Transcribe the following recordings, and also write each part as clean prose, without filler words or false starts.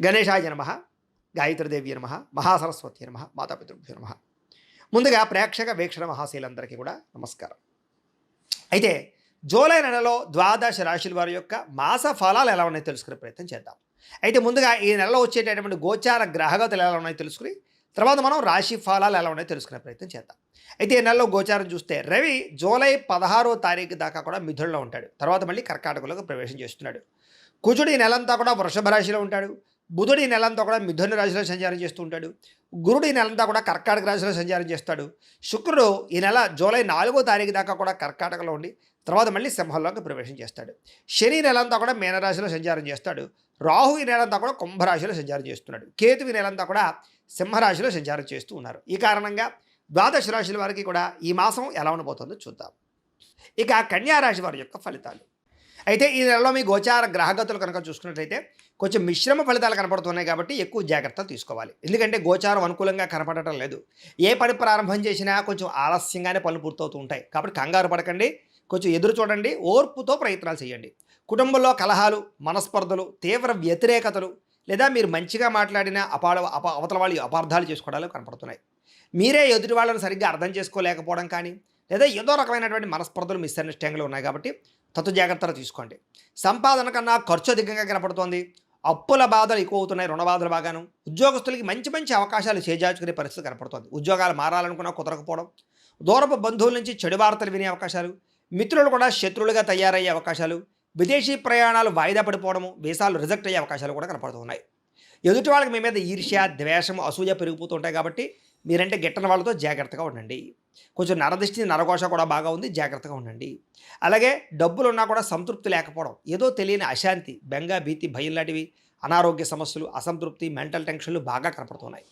గణేశాయ నమః, గాయత్రీదేవి నమః, మహాసరస్వతి నమః, మాతాపితృభ్యో నమః. ముందుగా ప్రేక్షక వీక్షణ మహాశీలందరికీ కూడా నమస్కారం. అయితే జూలై నెలలో ద్వాదశ రాశుల వారి యొక్క మాస ఫలాలు ఎలా ఉన్నాయో తెలుసుకునే ప్రయత్నం చేద్దాం. అయితే ముందుగా ఈ నెలలో వచ్చేటటువంటి గోచార గ్రహగతులు ఎలా ఉన్నాయో తెలుసుకుని తర్వాత మనం రాశి ఫలాలు ఎలా ఉన్నాయో తెలుసుకునే ప్రయత్నం చేద్దాం. అయితే ఈ నెలలో గోచారం చూస్తే రవి జూలై 16వ తారీఖు దాకా కూడా మిథునంలో ఉంటాడు. తర్వాత మళ్ళీ కర్కాటకంలోకి ప్రవేశం చేస్తున్నాడు. కుజుడు ఈ నెలంతా కూడా వృషభ రాశిలో ఉంటాడు. బుధుడు ఈ నెలంతా కూడా మిథున రాశిలో సంచారం చేస్తూ ఉంటాడు. గురుడు ఈ నెలంతా కూడా కర్కాటక రాశిలో సంచారం చేస్తాడు. శుక్రుడు ఈ నెల జూలై 4వ తారీఖు దాకా కూడా కర్కాటకలో ఉండి తర్వాత మళ్ళీ సింహంలోకి ప్రవేశం చేస్తాడు. శని నెలంతా కూడా మీనరాశిలో సంచారం చేస్తాడు. రాహు ఈ నెలంతా కూడా కుంభరాశిలో సంచారం చేస్తున్నాడు. కేతు ఈ నెలంతా కూడా సింహరాశిలో సంచారం చేస్తూ ఉన్నారు. ఈ కారణంగా ద్వాదశ రాశుల వారికి కూడా ఈ మాసం ఎలా ఉండబోతుందో చూద్దాం. ఇక కన్యా రాశి వారి యొక్క ఫలితాలు. అయితే ఈ నెలలో మీ గోచార గ్రహగతులు కనుక చూసుకున్నట్లయితే కొంచెం మిశ్రమ ఫలితాలు కనపడుతున్నాయి కాబట్టి ఎక్కువ జాగ్రత్తలు తీసుకోవాలి. ఎందుకంటే గోచారం అనుకూలంగా కనపడటం లేదు. ఏ పని ప్రారంభం చేసినా కొంచెం ఆలస్యంగానే పనులు పూర్తవుతూ ఉంటాయి. కాబట్టి కంగారు పడకండి, కొంచెం ఎదురు చూడండి, ఓర్పుతో ప్రయత్నాలు చేయండి. కుటుంబంలో కలహాలు, మనస్పర్ధలు, తీవ్ర వ్యతిరేకతలు లేదా మీరు మంచిగా మాట్లాడిన అవతల వాళ్ళు అపార్థాలు చేసుకోవడాలు కనపడుతున్నాయి. మీరే ఎదుటి వాళ్ళని సరిగ్గా అర్థం చేసుకోలేకపోవడం కానీ లేదా ఏదో రకమైనటువంటి మనస్పర్ధలు మిస్అండర్స్టాండింగ్లు ఉన్నాయి కాబట్టి తత్తు జాగ్రత్తలు తీసుకోండి. సంపాదన కన్నా ఖర్చు అధికంగా కనపడుతోంది. అప్పుల బాధలు ఎక్కువ అవుతున్నాయి, రుణ బాధలు బాగాను. ఉద్యోగస్తులకి మంచి మంచి అవకాశాలు చేజార్చుకునే పరిస్థితి కనపడుతోంది. ఉద్యోగాలు మారాలనుకున్నా కుదరకపోవడం, దూరపు బంధువుల నుంచి చెడు వార్తలు వినే అవకాశాలు, మిత్రులు కూడా శత్రువులుగా తయారయ్యే అవకాశాలు, విదేశీ ప్రయాణాలు వాయిదా పడిపోవడము, వీసాలు రిజెక్ట్ అయ్యే అవకాశాలు కూడా కనపడుతున్నాయి. ఎదుటి వాళ్ళకి మీ మీద ఈర్ష్య, ద్వేషం, అసూయ పెరిగిపోతుంటాయి కాబట్టి మీరంటే గిట్టని వాళ్ళతో జాగ్రత్తగా ఉండండి. కొంచెం నరదిష్టి, నరఘోష కూడా బాగా ఉంది, జాగ్రత్తగా ఉండండి. అలాగే డబ్బులు ఉన్నా కూడా సంతృప్తి లేకపోవడం, ఏదో తెలియని అశాంతి, బెంగ, భీతి, భయం లాంటివి, అనారోగ్య సమస్యలు, అసంతృప్తి, మెంటల్ టెన్షన్లు బాగా కనపడుతున్నాయి.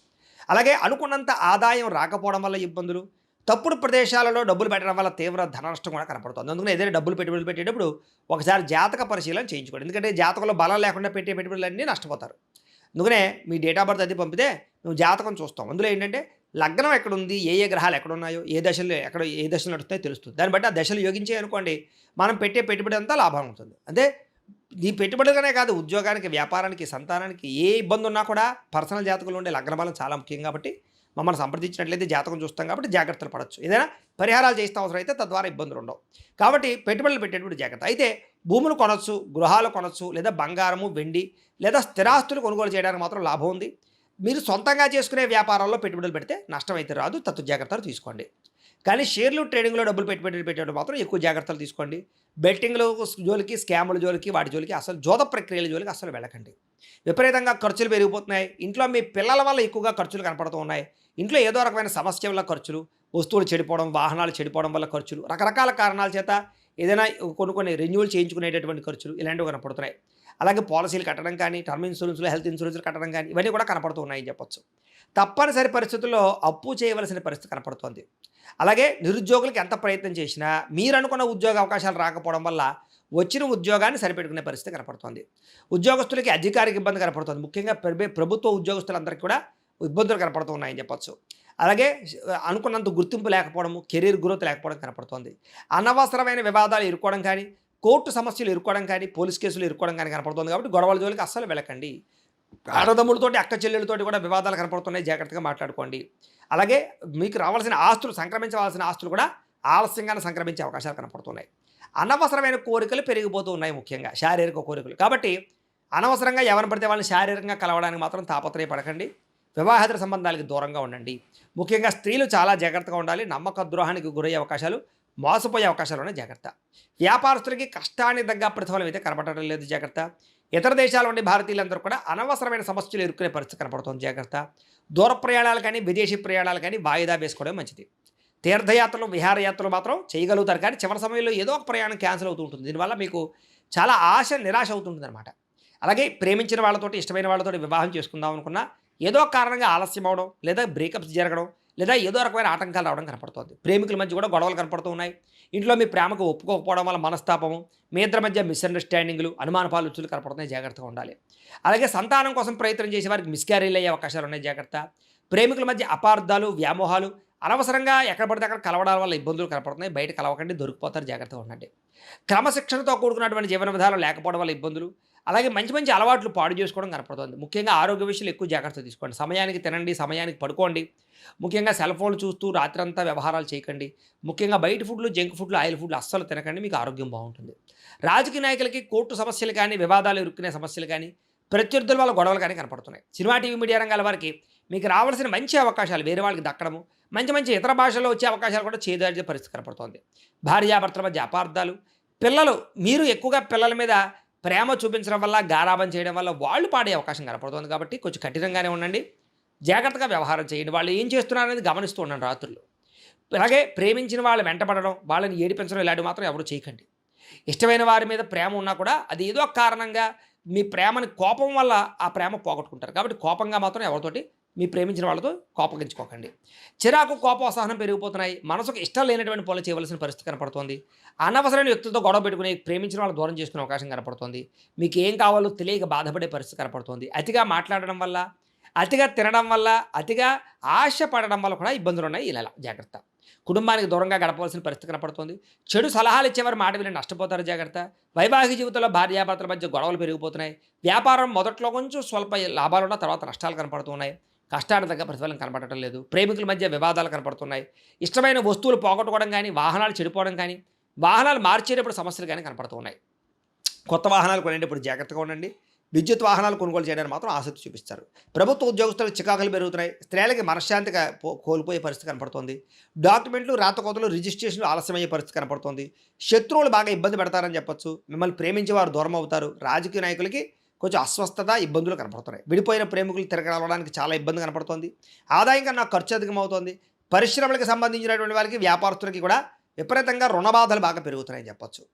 అలాగే అనుకున్నంత ఆదాయం రాకపోవడం వల్ల ఇబ్బందులు, తప్పుడు ప్రదేశాలలో డబ్బులు పెట్టడం వల్ల తీవ్ర ధన నష్టం కూడా కనపడుతుంది. అందుకని ఏదైనా డబ్బులు పెట్టుబడులు పెట్టేటప్పుడు ఒకసారి జాతక పరిశీలన చేయించుకోండి. ఎందుకంటే జాతకంలో బలం లేకుండా పెట్టే పెట్టుబడులన్నీ నష్టపోతారు. అందుకనే మీ డేట్ ఆఫ్ బర్త్ అది పంపితే నువ్వు జాతకం చూస్తాం. అందులో ఏంటంటే లగ్నం ఎక్కడుంది, ఏ ఏ గ్రహాలు ఎక్కడున్నాయో, ఏ దశలు నడుస్తాయో తెలుస్తుంది. దాన్ని బట్టి ఆ దశలు యోగించాయి అనుకోండి, మనం పెట్టే పెట్టుబడి అంతా లాభం ఉంటుంది. అదే ఈ పెట్టుబడిగానే కాదు, ఉద్యోగానికి, వ్యాపారానికి, సంతానానికి ఏ ఇబ్బంది ఉన్నా కూడా పర్సనల్ జాతకంలో ఉండే లగ్న బలం చాలా ముఖ్యం కాబట్టి మమ్మల్ని సంప్రదించినట్లయితే జాతకం చూస్తాం కాబట్టి జాగ్రత్తలు పడవచ్చు. ఏదైనా పరిహారాలు చేస్తే అవసరం అయితే తద్వారా ఇబ్బందులు ఉండవు. కాబట్టి పెట్టుబడులు పెట్టేటప్పుడు జాగ్రత్త. అయితే భూములు కొనవచ్చు, గృహాలు కొనవచ్చు, లేదా బంగారము, వెండి లేదా స్థిరాస్తులు కొనుగోలు చేయడానికి మాత్రం లాభం ఉంది. మీరు సొంతంగా చేసుకునే వ్యాపారాల్లో పెట్టుబడులు పెడితే నష్టం అయితే రాదు, తత్తు జాగ్రత్తలు తీసుకోండి. కానీ షేర్లు, ట్రేడింగ్లో డబ్బులు పెట్టేటప్పుడు మాత్రం ఎక్కువ జాగ్రత్తలు తీసుకోండి. బెట్టింగ్లు జోలికి, స్కాముల జోలికి, వాటి జోలికి, అసలు జోద ప్రక్రియల జోలికి అసలు వెళ్ళకండి. విపరీతంగా ఖర్చులు పెరిగిపోతున్నాయి. ఇంట్లో మీ పిల్లల వల్ల ఎక్కువగా ఖర్చులు కనపడుతూ ఉన్నాయి. ఇంట్లో ఏదో రకమైన సమస్య వల్ల ఖర్చులు, వస్తువులు చెడిపోవడం, వాహనాలు చెడిపోవడం వల్ల ఖర్చులు, రకరకాల కారణాల చేత ఏదైనా కొన్ని రెన్యూవల్ చేయించుకునేటటువంటి ఖర్చులు ఇలాంటివి కనపడుతున్నాయి. అలాగే పాలసీలు కట్టడం కానీ, టర్మ్ ఇన్సూరెన్స్లు, హెల్త్ ఇన్సూరెన్స్లు కట్టడం కానీ ఇవన్నీ కూడా కనపడుతూ ఉన్నాయని చెప్పొచ్చు. తప్పనిసరి పరిస్థితుల్లో అప్పు చేయవలసిన పరిస్థితి కనపడుతోంది. అలాగే నిరుద్యోగులకు ఎంత ప్రయత్నం చేసినా మీరు అనుకున్న ఉద్యోగ అవకాశాలు రాకపోవడం వల్ల వచ్చిన ఉద్యోగాన్ని సరిపెట్టుకునే పరిస్థితి కనపడుతోంది. ఉద్యోగస్తులకి అధికారికి ఇబ్బంది కనపడుతుంది. ముఖ్యంగా ప్రభుత్వ ఉద్యోగస్తులందరికీ కూడా ఇబ్బందులు కనపడుతూ ఉన్నాయని చెప్పొచ్చు. అలాగే అనుకున్నంత గుర్తింపు లేకపోవడము, కెరీర్ గ్రోత్ లేకపోవడం కనపడుతోంది. అనవసరమైన వివాదాలు ఇరుక్కోవడం కానీ, కోర్టు సమస్యలు ఇరుక్కోవడం కానీ, పోలీస్ కేసులు ఇరుక్కోవడం కానీ కనపడుతుంది. కాబట్టి గొడవల జోలికి అస్సలు వెళ్ళకండి. అన్నదమ్ములతోటి, అక్క చెల్లెలతోటి కూడా వివాదాలు కనపడుతున్నాయి, జాగ్రత్తగా మాట్లాడుకోండి. అలాగే మీకు రావాల్సిన ఆస్తులు, సంక్రమించవలసిన ఆస్తులు కూడా ఆలస్యంగానే సంక్రమించే అవకాశాలు కనపడుతున్నాయి. అనవసరమైన కోరికలు పెరిగిపోతూ ఉన్నాయి, ముఖ్యంగా శారీరక కోరికలు. కాబట్టి అనవసరంగా ఎవరిని పడితే వాళ్ళని శారీరకంగా కలవడానికి మాత్రం తాపత్రయపడకండి. వివాహేతర సంబంధాలకి దూరంగా ఉండండి. ముఖ్యంగా స్త్రీలు చాలా జాగ్రత్తగా ఉండాలి. నమ్మక ద్రోహానికి గురయ్యే అవకాశాలు, మోసపోయే అవకాశాలు ఉన్నాయి, జాగ్రత్త. వ్యాపారస్తులకి కష్టానికి తగ్గ ప్రతిఫలం అయితే కనపడటం లేదు, జాగ్రత్త. ఇతర దేశాల నుండి భారతీయులందరూ కూడా అనవసరమైన సమస్యలు ఎదుర్కొనే పరిస్థితి కనపడుతుంది, జాగ్రత్త. దూర ప్రయాణాలు కానీ, విదేశీ ప్రయాణాలు కానీ వాయిదా వేసుకోవడం మంచిది. తీర్థయాత్రలు, విహారయాత్రలు మాత్రం చేయగలుగుతారు, కానీ చివరి సమయంలో ఏదో ఒక ప్రయాణం క్యాన్సిల్ అవుతూ ఉంటుంది. దీనివల్ల మీకు చాలా నిరాశ అవుతుంటుంది అనమాట. అలాగే ప్రేమించిన వాళ్ళతోటి, ఇష్టమైన వాళ్ళతోటి వివాహం చేసుకుందాం అనుకున్నా ఏదో కారణంగా ఆలస్యం అవడం, లేదా బ్రేకప్స్ జరగడం, లేదా ఏదో రకమైన ఆటంకాలు రావడం కనపడుతుంది. ప్రేమికుల మధ్య కూడా గొడవలు కనపడుతూ ఉన్నాయి. ఇంట్లో మీ ప్రేమకు ఒప్పుకోకపోవడం వల్ల మనస్తాపము, మీ ఇద్దరి మధ్య మిస్అండర్స్టాండింగ్లు, అనుమానపాలు రుచులు కనపడుతున్నాయి, జాగ్రత్తగా ఉండాలి. అలాగే సంతానం కోసం ప్రయత్నం చేసే వారికి మిస్క్యారీలు అయ్యే అవకాశాలు ఉన్నాయి, జాగ్రత్త. ప్రేమికుల మధ్య అపార్థాలు, వ్యామోహాలు, అనవసరంగా ఎక్కడ పడితే అక్కడ కలవడాల వల్ల ఇబ్బందులు కనపడుతున్నాయి. బయట కలవకండి, దొరికిపోతారు, జాగ్రత్తగా ఉండండి. క్రమశిక్షణతో కూడుకున్నటువంటి జీవన విధానం లేకపోవడం వల్ల ఇబ్బందులు, అలాగే మంచి మంచి అలవాట్లు పాడు చేసుకోవడం కనపడుతుంది. ముఖ్యంగా ఆరోగ్య విషయంలో ఎక్కువ జాగ్రత్త తీసుకోండి. సమయానికి తినండి, సమయానికి పడుకోండి. ముఖ్యంగా సెల్ ఫోన్లు చూస్తూ రాత్రంతా వ్యవహారాలు చేయకండి. ముఖ్యంగా బయట ఫుడ్లు, జంక్ ఫుడ్లు, ఆయిల్ ఫుడ్లు అస్సలు తినకండి. మీకు ఆరోగ్యం బాగుంటుంది. రాజకీయ నాయకులకి కోర్టు సమస్యలు కానీ, వివాదాలు ఇరుక్కునే సమస్యలు కానీ, ప్రత్యర్థుల వల్ల గొడవలు కానీ కనపడుతున్నాయి. సినిమా, టీవీ, మీడియా రంగాల వారికి మీకు రావాల్సిన మంచి అవకాశాలు వేరే వాళ్ళకి దక్కడము, మంచి మంచి ఇతర భాషల్లో వచ్చే అవకాశాలు కూడా చేదాడే పరిస్థితి కనపడుతోంది. భార్యాభర్తల మధ్య అపార్థాలు, పిల్లలు మీరు ఎక్కువగా పిల్లల మీద ప్రేమ చూపించడం వల్ల, గారాబం చేయడం వల్ల వాళ్ళు పాడే అవకాశం కనపడుతుంది. కాబట్టి కొంచెం కఠినంగానే ఉండండి. జాగ్రత్తగా వ్యవహారం చేయండి. వాళ్ళు ఏం చేస్తున్నారనేది గమనిస్తూ ఉండండి రాత్రుల్లో. అలాగే ప్రేమించిన వాళ్ళు వెంటపడడం, వాళ్ళని ఏడిపించడం ఇలాంటివి మాత్రం ఎవరు చేయకండి. ఇష్టమైన వారి మీద ప్రేమ ఉన్నా కూడా అది ఏదో ఒక కారణంగా మీ ప్రేమని కోపం వల్ల ఆ ప్రేమ పోగొట్టుకుంటారు. కాబట్టి కోపంగా మాత్రం ఎవరితోటి మీ ప్రేమించిన వాళ్ళతో కోపగించుకోకండి. చిరాకు, కోపం, అసహనం పెరిగిపోతున్నాయి. మనసుకు ఇష్టం లేనటువంటి పనులు చేయవలసిన పరిస్థితి కనపడుతోంది. అనవసరమైన వ్యక్తులతో గొడవ పెట్టుకుని ప్రేమించిన వాళ్ళు దూరం చేసుకునే అవకాశం కనపడుతోంది. మీకు ఏం కావాలో తెలియక బాధపడే పరిస్థితి కనపడుతోంది. అతిగా మాట్లాడడం వల్ల, అతిగా తినడం వల్ల, అతిగా ఆశ పడడం వల్ల కూడా ఇబ్బందులు ఉన్నాయి. ఇలా జాగ్రత్త. కుటుంబానికి దూరంగా గడపవలసిన పరిస్థితి కనపడుతుంది. చెడు సలహాలు ఇచ్చేవారు మాట విని నష్టపోతారు. జాగ్రత్త. వైవాహిక జీవితంలో భార్యాభర్తల మధ్య గొడవలు పెరిగిపోతున్నాయి. వ్యాపారం మొదట్లో కొంచెం స్వల్ప లాభాలున్న తర్వాత నష్టాలు కనపడుతున్నాయి. కష్టానికి తగ్గ ప్రతిఫలం కనపడటం లేదు. ప్రేమికుల మధ్య వివాదాలు కనపడుతున్నాయి. ఇష్టమైన వస్తువులు పోగొట్టుకోవడం కానీ, వాహనాలు చెడిపోవడం కానీ, వాహనాలు మార్చేటప్పుడు సమస్యలు కానీ కనపడుతున్నాయి. కొత్త వాహనాలు కొనేటప్పుడు జాగ్రత్తగా ఉండండి. విద్యుత్ వాహనాలు కొనుగోలు చేయడానికి మాత్రం ఆసక్తి చూపిస్తారు. ప్రభుత్వ ఉద్యోగస్తులకు చికాకులు పెరుగుతున్నాయి. స్త్రీలకి మనశ్శాంతిగా కోల్పోయే పరిస్థితి కనపడుతోంది. డాక్యుమెంట్లు, రాతకోతలు, రిజిస్ట్రేషన్లు ఆలస్యమయ్యే పరిస్థితి కనపడుతోంది. శత్రువులు బాగా ఇబ్బంది పెడతారని చెప్పొచ్చు. మిమ్మల్ని ప్రేమించే వారు దూరం అవుతారు. రాజకీయ నాయకులకి కొంచెం అస్వస్థత, ఇబ్బందులు కనపడుతున్నాయి. విడిపోయిన ప్రేమికులు తిరగలవడానికి చాలా ఇబ్బంది కనపడుతోంది. ఆదాయం కన్నా ఖర్చు అధికమవుతోంది. పరిశ్రమలకు సంబంధించినటువంటి వారికి, వ్యాపారస్తులకి కూడా విపరీతంగా రుణబాధలు బాగా పెరుగుతున్నాయని చెప్పొచ్చు.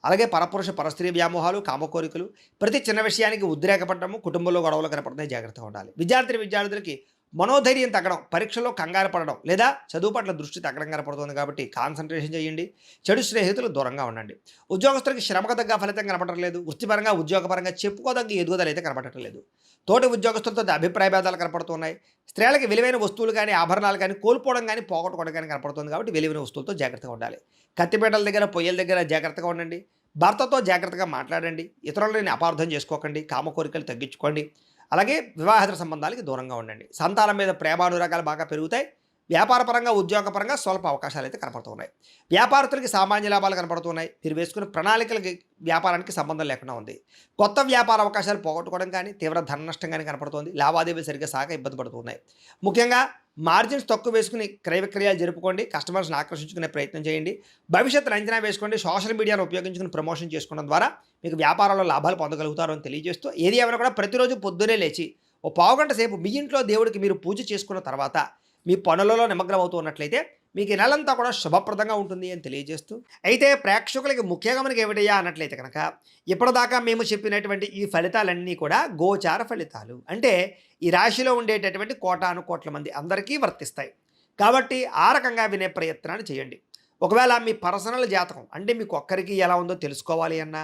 అలాగే పరపురుష పరస్త్రీ వ్యామోహాలు, కామకోరికలు, ప్రతి చిన్న విషయానికి ఉద్రేకపడము, కుటుంబంలో గొడవలు కనపడుతున్నాయి. జాగ్రత్తగా ఉండాలి. విద్యార్థులకి మనోధైర్యం తగ్గడం, పరీక్షలో కంగారు పడడం లేదా చదువు పట్ల దృష్టి తగ్గడం కనపడుతుంది. కాబట్టి కాన్సన్ట్రేషన్ చేయండి. చెడు స్నేహితులు దూరంగా ఉండండి. ఉద్యోగస్తులకి శ్రమకు తగ్గ ఫలితం కనపడటం లేదు. వృత్తిపరంగా, ఉద్యోగపరంగా చెప్పుకోదగ్గ ఎదుగుదల అయితే కనపడటం లేదు. తోటి ఉద్యోగస్తులతో అభిప్రాయ భేదాలు కనపడుతున్నాయి. స్త్రీలకి విలువైన వస్తువులు కానీ, ఆభరణాలు కానీ కోల్పోవడం కానీ, పోగొట్టుకోవడం కానీ కనపడుతుంది. కాబట్టి విలువైన వస్తువులతో జాగ్రత్తగా ఉండాలి. కత్తిపేటల దగ్గర, పొయ్యల దగ్గర జాగ్రత్తగా ఉండండి. భర్తతో జాగ్రత్తగా మాట్లాడండి. ఇతరులని అపార్థం చేసుకోకండి. కామకోరికలు తగ్గించుకోండి. అలాగే వివాహేతర సంబంధాలకి దూరంగా ఉండండి. సంతానం మీద ప్రేమానురాగాలు బాగా పెరుగుతాయి. వ్యాపారపరంగా, ఉద్యోగపరంగా స్వల్ప అవకాశాలు అయితే కనపడుతున్నాయి. వ్యాపారస్తులకి సామాన్య లాభాలు కనపడుతున్నాయి. మీరు వేసుకున్న ప్రణాళికలకి వ్యాపారానికి సంబంధం లేకుండా ఉంది. కొత్త వ్యాపార అవకాశాలు పోగొట్టుకోవడం కానీ, తీవ్ర ధన నష్టం కానీ కనపడుతుంది. లావాదేవీలు సరిగ్గా సాగ ఇబ్బంది పడుతున్నాయి. ముఖ్యంగా మార్జిన్స్ తక్కువ వేసుకుని క్రయ విక్రయాలు జరుపుకోండి. కస్టమర్స్ని ఆకర్షించుకునే ప్రయత్నం చేయండి. భవిష్యత్తును అంచనా వేసుకోండి. సోషల్ మీడియాను ఉపయోగించుకుని ప్రమోషన్ చేసుకోవడం ద్వారా మీకు వ్యాపారంలో లాభాలు పొందగలుగుతారు అని తెలియజేస్తూ, ఏది ఏమైనా కూడా ప్రతిరోజు పొద్దునే లేచి ఓ పావుగంట సేపు మీ ఇంట్లో దేవుడికి మీరు పూజ చేసుకున్న తర్వాత మీ పనులలో నిమగ్నం అవుతూ ఉన్నట్లయితే మీకు ఈ నెలంతా కూడా శుభప్రదంగా ఉంటుంది అని తెలియజేస్తూ, అయితే ప్రేక్షకులకి ముఖ్యంగా మనకి ఏమిటయ్యా అన్నట్లయితే కనుక, ఇప్పటిదాకా మేము చెప్పినటువంటి ఈ ఫలితాలన్నీ కూడా గోచార ఫలితాలు. అంటే ఈ రాశిలో ఉండేటటువంటి కోటాను కోట్ల మంది అందరికీ వర్తిస్తాయి. కాబట్టి ఆ రకంగా వినే ప్రయత్నాన్ని చేయండి. ఒకవేళ మీ పర్సనల్ జాతకం అంటే మీకు ఒక్కరికి ఎలా ఉందో తెలుసుకోవాలి అన్నా,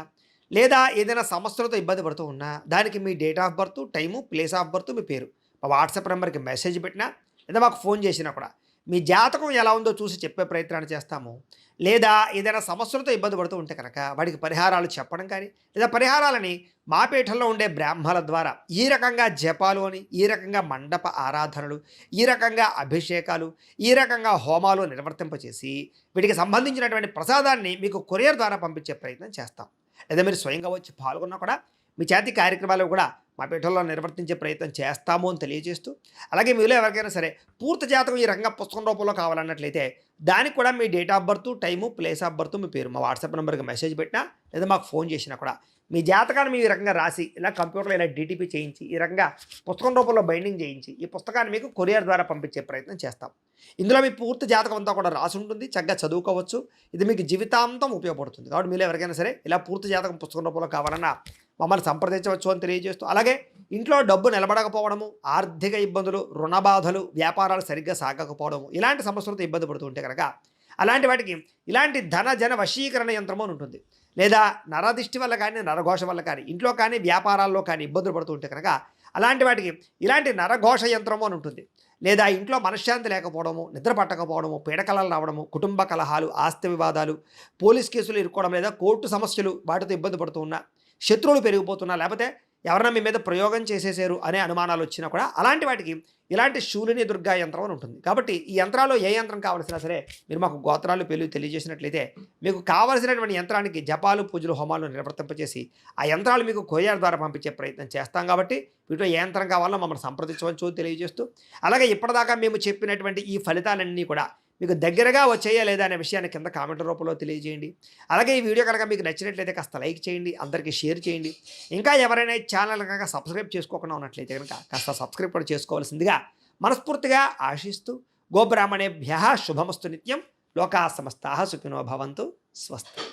లేదా ఏదైనా సమస్యలతో ఇబ్బంది పడుతూ ఉన్నా, దానికి మీ date of birth, time, place of birth, మీ పేరు మా వాట్సాప్ నెంబర్కి మెసేజ్ పెట్టినా లేదా మాకు ఫోన్ చేసినా కూడా మీ జాతకం ఎలా ఉందో చూసి చెప్పే ప్రయత్నాన్ని చేస్తాము. లేదా ఏదైనా సమస్యలతో ఇబ్బంది పడుతూ ఉంటే కనుక వాడికి పరిహారాలు చెప్పడం కానీ, లేదా పరిహారాలని మా పీఠంలో ఉండే బ్రాహ్మణుల ద్వారా ఈ రకంగా జపాలు అని, ఈ రకంగా మండప ఆరాధనలు, ఈ రకంగా అభిషేకాలు, ఈ రకంగా హోమాలు నిర్వర్తింపచేసి వీటికి సంబంధించినటువంటి ప్రసాదాన్ని మీకు కొరియర్ ద్వారా పంపించే ప్రయత్నం చేస్తాం. లేదా మీరు స్వయంగా వచ్చి పాల్గొన్నా కూడా మీ చేతి కార్యక్రమాలు కూడా మా పీఠంలో నిర్వర్తించే ప్రయత్నం చేస్తాము అని తెలియజేస్తూ, అలాగే మీలో ఎవరికైనా సరే పూర్తి జాతకం ఈ రకంగా పుస్తకం రూపంలో కావాలన్నట్లయితే దానికి కూడా మీ date of birth, time, place of birth, మీ పేరు మా వాట్సాప్ నెంబర్కి మెసేజ్ పెట్టినా లేదా మాకు ఫోన్ చేసినా కూడా మీ జాతకాన్ని మేము ఈ రకంగా రాసి ఇలా కంప్యూటర్లో ఇలా డీటీపీ చేయించి ఈ రకంగా పుస్తకం రూపంలో బైండింగ్ చేయించి ఈ పుస్తకాన్ని మీకు కొరియర్ ద్వారా పంపించే ప్రయత్నం చేస్తాం. ఇందులో మీ పూర్తి జాతకం అంతా కూడా రాసి ఉంటుంది. చక్కగా చదువుకోవచ్చు. ఇది మీకు జీవితాంతం ఉపయోగపడుతుంది. కాబట్టి మీరు ఎవరికైనా సరే ఇలా పూర్తి జాతకం పుస్తకం రూపంలో కావాలన్నా మమ్మల్ని సంప్రదించవచ్చు అని తెలియజేస్తూ, అలాగే ఇంట్లో డబ్బు నిలబడకపోవడము, ఆర్థిక ఇబ్బందులు, రుణ బాధలు, వ్యాపారాలు సరిగ్గా సాగకపోవడము, ఇలాంటి సమస్యలతో ఇబ్బంది పడుతూ ఉంటే కనుక అలాంటి వాటికి ఇలాంటి ధన జన వశీకరణ యంత్రము అని ఉంటుంది. లేదా నరదిష్టి వల్ల కానీ, నరఘోష వల్ల కానీ, ఇంట్లో కానీ వ్యాపారాల్లో కానీ ఇబ్బందులు పడుతూ ఉంటే కనుక అలాంటి వాటికి ఇలాంటి నరఘోష యంత్రము అని ఉంటుంది. లేదా ఇంట్లో మనశ్శాంతి లేకపోవడము, నిద్ర పట్టకపోవడము, పీడకలలు రావడము, కుటుంబ కలహాలు, ఆస్తి వివాదాలు, పోలీస్ కేసులు ఇరుక్కోవడం, లేదా కోర్టు సమస్యలు వాటితో ఇబ్బంది పడుతూ ఉన్నా, శత్రువులు పెరిగిపోతున్నా, లేకపోతే ఎవరైనా మీ మీద ప్రయోగం చేసేసారు అనే అనుమానాలు వచ్చినా కూడా అలాంటి వాటికి ఇలాంటి శూలిని దుర్గా యంత్రం అని ఉంటుంది. కాబట్టి ఈ యంత్రాల్లో ఏ యంత్రం కావాల్సినా సరే మీరు మాకు గోత్రాలు పేర్లు తెలియజేసినట్లయితే మీకు కావలసినటువంటి యంత్రానికి జపాలు, పూజలు, హోమాలు నిర్వర్తింపచేసి ఆ యంత్రాలు మీకు కొరియర్ ద్వారా పంపించే ప్రయత్నం చేస్తాం. కాబట్టి వీటిలో ఏ యంత్రం కావాలో మమ్మల్ని సంప్రదించవచ్చు తెలియజేస్తూ, అలాగే ఇప్పటిదాకా మేము చెప్పినటువంటి ఈ ఫలితాలన్నీ కూడా మీకు దగ్గరగా వచ్చాయా లేదా అనే విషయాన్ని కింద కామెంట్ రూపంలో తెలియజేయండి. అలాగే ఈ వీడియో కనుక మీకు నచ్చినట్లయితే కాస్త లైక్ చేయండి, అందరికీ షేర్ చేయండి. ఇంకా ఎవరైనా ఈ ఛానల్ కనుక సబ్స్క్రైబ్ చేసుకోకుండా ఉన్నట్లయితే కనుక కాస్త సబ్స్క్రైబ్ కూడా చేసుకోవాల్సిందిగా మనస్ఫూర్తిగా ఆశిస్తూ, గోబ్రాహ్మణేభ్యః శుభమస్తు నిత్యం. లోకా సమస్తాః సుఖినో భవంతు. స్వస్తి.